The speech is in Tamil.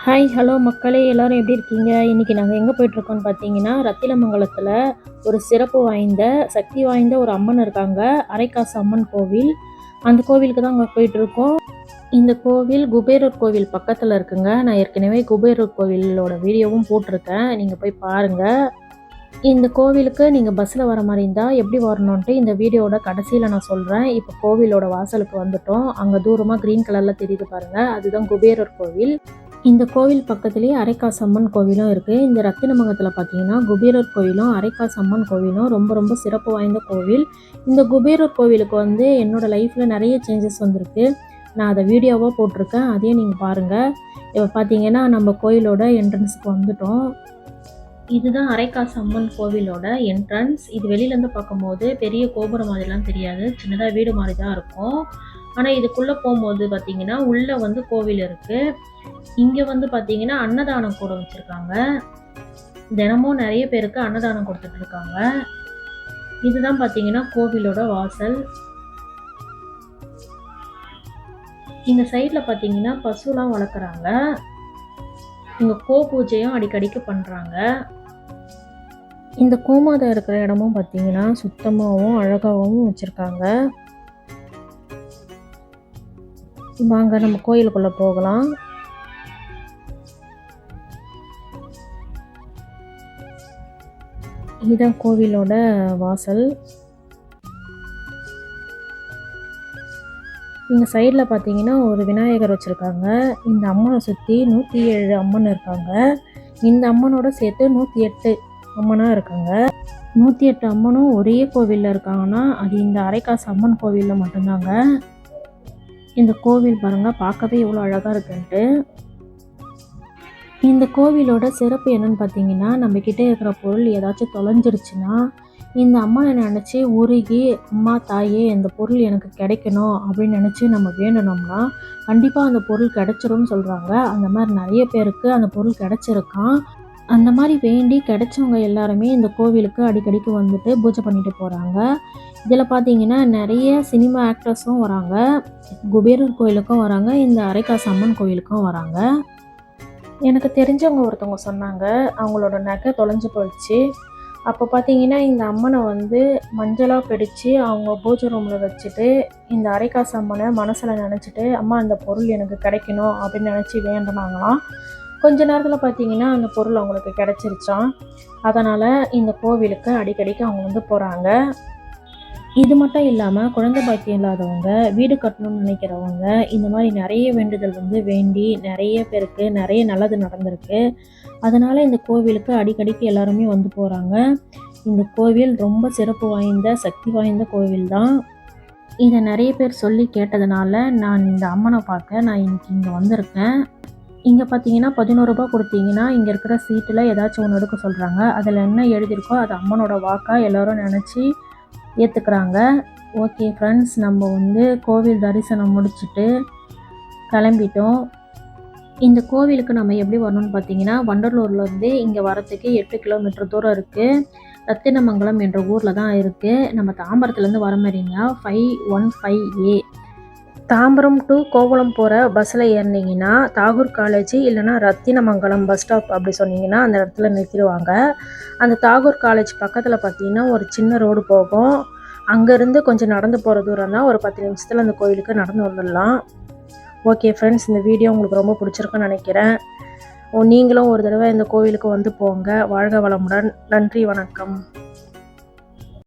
ஹாய் ஹலோ மக்களே, எல்லோரும் எப்படி இருக்கீங்க? இன்றைக்கி நாங்கள் எங்கே போயிட்டுருக்கோம்னு பார்த்தீங்கன்னா, ரத்தினமங்கலத்தில் ஒரு சிறப்பு வாய்ந்த சக்தி வாய்ந்த ஒரு அம்மன் இருக்காங்க. அரைக்காசு அம்மன் கோவில். அந்த கோவிலுக்கு தான் அங்கே போயிட்டுருக்கோம். இந்த கோவில் குபேரர் கோவில் பக்கத்தில் இருக்குங்க. நான் ஏற்கனவே குபேரர் கோவிலோட வீடியோவும் போட்டிருக்கேன், நீங்கள் போய் பாருங்கள். இந்த கோவிலுக்கு நீங்கள் பஸ்ஸில் வர மாதிரி இருந்தால் எப்படி வரணுன்ட்டு இந்த வீடியோட கடைசியில் நான் சொல்கிறேன். இப்போ கோவிலோட வாசலுக்கு வந்துட்டோம். அங்கே தூரமாக க்ரீன் கலரில் தெரியுது பாருங்கள், அதுதான் குபேரர் கோவில். இந்த கோவில் பக்கத்துலேயே அரைக்காசு அம்மன் கோவிலும் இருக்குது. இந்த ரத்தினமங்கலத்தில் பார்த்தீங்கன்னா குபேரர் கோவிலும் அரைக்காசு அம்மன் கோவிலும் ரொம்ப ரொம்ப சிறப்பு வாய்ந்த கோவில். இந்த குபேரர் கோவிலுக்கு வந்து என்னோடய லைஃப்பில் நிறைய சேஞ்சஸ் வந்திருக்கு. நான் அதை வீடியோவாக போட்டிருக்கேன், அதையும் நீங்கள் பாருங்கள். இப்போ பார்த்தீங்கன்னா நம்ம கோயிலோட என்ட்ரன்ஸுக்கு வந்துட்டோம். இதுதான் அரைக்காசு அம்மன் கோவிலோட என்ட்ரன்ஸ். இது வெளியிலேருந்து பார்க்கும்போது பெரிய கோபுரம் மாதிரிலாம் தெரியாது, சின்னதாக வீடு மாதிரி தான் இருக்கும். ஆனால் இதுக்குள்ளே போகும்போது பார்த்தீங்கன்னா உள்ளே வந்து கோவில் இருக்குது. இங்கே வந்து பார்த்தீங்கன்னா அன்னதானம் கூட வச்சுருக்காங்க. தினமும் நிறைய பேருக்கு அன்னதானம் கொடுத்துட்ருக்காங்க. இதுதான் பார்த்தீங்கன்னா கோவிலோட வாசல். இந்த சைடில் பார்த்தீங்கன்னா பசுலாம் வளர்க்குறாங்க. இங்கே பூஜையும் அடிக்கடிக்கு பண்ணுறாங்க. இந்த கோமாதா இருக்கிற இடமும் பார்த்தீங்கன்னா சுத்தமாகவும் அழகாகவும் வச்சுருக்காங்க. வாங்க நம்ம கோயிலுக்குள்ளே போகலாம். இதுதான் கோவிலோட வாசல். இந்த சைடில் பார்த்தீங்கன்னா ஒரு விநாயகர் வச்சுருக்காங்க. இந்த அம்மனை சுற்றி 107 அம்மன் இருக்காங்க. இந்த அம்மனோட சேர்த்து 108 அம்மனாக இருக்காங்க. 108 அம்மனும் ஒரே கோவிலில் இருக்காங்கன்னா அது இந்த அரைக்காசு அம்மன் கோவிலில் மட்டும்தாங்க. இந்த கோவில் பாருங்கள், பார்க்கவே எவ்வளோ அழகாக இருக்குன்ட்டு. இந்த கோவிலோட சிறப்பு என்னன்னு பார்த்தீங்கன்னா, நம்மக்கிட்ட இருக்கிற பொருள் ஏதாச்சும் தொலைஞ்சிருச்சுன்னா இந்த அம்மனை நினச்சி உருகி, அம்மா தாயே இந்த பொருள் எனக்கு கிடைக்கணும் அப்படின்னு நினச்சி நம்ம வேண்டணும்னா கண்டிப்பாக அந்த பொருள் கிடைச்சிரும்னு சொல்கிறாங்க. அந்த மாதிரி நிறைய பேருக்கு அந்த பொருள் கிடைச்சிருக்கான். அந்த மாதிரி வேண்டி கிடைச்சவங்க எல்லாருமே இந்த கோவிலுக்கு அடிக்கடிக்கு வந்துட்டு பூஜை பண்ணிட்டு போகிறாங்க. இதில் பார்த்தீங்கன்னா நிறைய சினிமா ஆக்டர்ஸும் வராங்க. குபேரர் கோயிலுக்கும் வராங்க, இந்த அரைக்காசு அம்மன் கோயிலுக்கும் வராங்க. எனக்கு தெரிஞ்சவங்க ஒருத்தவங்க சொன்னாங்க, அவங்களோட நகை தொலைஞ்சு போயிடுச்சு. அப்போ பார்த்தீங்கன்னா இந்த அம்மனை வந்து மஞ்சளாக பிடிச்சி அவங்க பூஜை ரூமில் வச்சுட்டு இந்த அரைக்காசு அம்மனை மனசில் நினச்சிட்டு, அம்மா அந்த பொருள் எனக்கு கிடைக்கணும் அப்படின்னு நினச்சி வேண்டினாங்களாம். கொஞ்ச நேரத்தில் பார்த்தீங்கன்னா அந்த பொருள் அவங்களுக்கு கிடச்சிருச்சான். அதனால் இந்த கோவிலுக்கு அடிக்கடிக்கு அவங்க வந்து போகிறாங்க. இது மட்டும் இல்லாமல் குழந்தை பாக்கியம் இல்லாதவங்க, வீடு கட்டணும்னு நினைக்கிறவங்க, இந்த மாதிரி நிறைய வேண்டுதல் வந்து வேண்டி நிறைய பேருக்கு நிறைய நல்லது நடந்திருக்கு. அதனால் இந்த கோவிலுக்கு அடிக்கடிக்கு எல்லாருமே வந்து போகிறாங்க. இந்த கோவில் ரொம்ப சிறப்பு வாய்ந்த சக்தி வாய்ந்த கோவில் தான். இதை நிறைய பேர் சொல்லி கேட்டதுனால நான் இந்த அம்மனை பார்க்க நான் இன்றைக்கி இங்கே வந்திருக்கேன். இங்கே பார்த்தீங்கன்னா 11 ரூபா கொடுத்தீங்கன்னா இங்கே இருக்கிற சீட்டில் ஏதாச்சும் ஒன்று எடுக்க சொல்கிறாங்க. அதில் என்ன எழுதியிருக்கோ அது அம்மனோட வாக்காக எல்லோரும் நினச்சி ஏற்றுக்கிறாங்க. ஓகே ஃப்ரெண்ட்ஸ், நம்ம வந்து கோவில் தரிசனம் முடிச்சுட்டு கிளம்பிட்டோம். இந்த கோவிலுக்கு நம்ம எப்படி வரணும்னு பார்த்தீங்கன்னா, வண்டலூர்லேருந்து இங்கே வரத்துக்கு 8 கிலோமீட்டர் தூரம் இருக்குது. ரத்தினமங்கலம் என்ற ஊரில் தான் இருக்குது. நம்ம தாம்பரத்துலேருந்து வர மாதிரிங்கன்னா 515A தாம்பரம் டு கோவளம் போகிற பஸ்ஸில் ஏறினீங்கன்னா தாகூர் காலேஜ் இல்லைனா ரத்தினமங்கலம் பஸ் ஸ்டாப் அப்படி சொன்னீங்கன்னா அந்த இடத்துல நிறுத்திடுவாங்க. அந்த தாகூர் காலேஜ் பக்கத்தில் பார்த்தீங்கன்னா ஒரு சின்ன ரோடு போகும். அங்கேருந்து கொஞ்சம் நடந்து போகிற தூரம் தான், ஒரு 10 நிமிஷத்தில் அந்த கோயிலுக்கு நடந்து வந்துடலாம். ஓகே ஃப்ரெண்ட்ஸ், இந்த வீடியோ உங்களுக்கு ரொம்ப பிடிச்சிருக்குன்னு நினைக்கிறேன். நீங்களும் ஒரு தடவை இந்த கோவிலுக்கு வந்து போங்க. வாழ்க வளமுடன். நன்றி, வணக்கம்.